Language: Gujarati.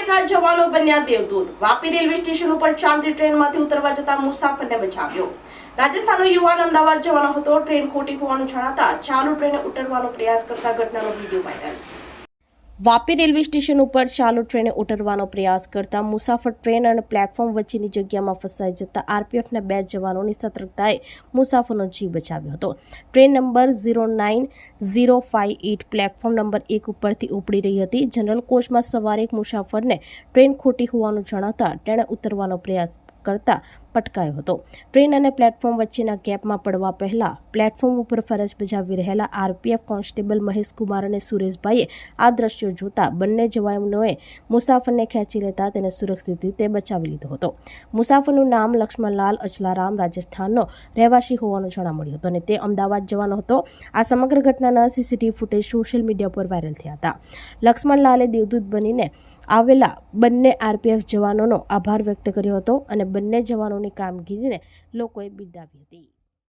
આરપીએફના જવાનો બન્યા દેવદૂત। વાપી રેલવે સ્ટેશન ઉપર ચાલતી ટ્રેનમાંથી ઉતરવા જતા મુસાફરને બચાવ્યો। રાજસ્થાનનો યુવાન અમદાવાદ જવાનો હતો। ટ્રેન ખોટી હોવાનું જણાતા ચાલુ ટ્રેને ઉતરવાનો પ્રયાસ કરતા ઘટનાનો video viral. Vapi railway station ઉપર ચાલુ ટ્રેને ઉતરવાનો પ્રયાસ કરતા મુસાફર ટ્રેન અને પ્લેટફોર્મ વચ્ચેની જગ્યામાં ફસાઈ જતા આરપીએફના 2 જવાનોની સતર્કતાએ મુસાફરનો જીવ બચાવ્યો હતો। ટ્રેન નંબર 09058 પ્લેટફોર્મ નંબર 1 ઉપરથી ઉપડી રહી હતી। જનરલ કોચમાં સવાર એક મુસાફરને ટ્રેન ખોટી હોવાનું જણાતા તેણે ઉતરવાનો પ્રયાસ કરતા પટકાયો હતો। ટ્રેન અને પ્લેટફોર્મ વચ્ચેના ગેપમાં પડવા પહેલા પ્લેટફોર્મ ઉપર ફરજ બજાવી રહેલા આરપીએફ કોન્સ્ટેબલ મહેશ કુમાર અને સુરેશભાઈએ આ દ્રશ્યો જોતા બંને જવાનોએ મુસાફરને ખેંચી લેતા તેને સુરક્ષિત રીતે બચાવી લીધો હતો। મુસાફરનું નામ લક્ષ્મણલાલ અચલારામ રાજસ્થાનનો રહેવાસી હોવાનું જાણવા મળ્યું હતું અને તે અમદાવાદ જવાનો હતો। આ સમગ્ર ઘટનાના સીસીટીવી ફૂટેજ સોશિયલ મીડિયા પર વાયરલ થયા હતા। લક્ષ્મણલાલે દેવદૂત બનીને આવેલા બંને આરપીએફ જવાનોનો આભાર વ્યક્ત કર્યો હતો અને બંને જવાનોની કામગીરીને લોકોએ બિરદાવી હતી।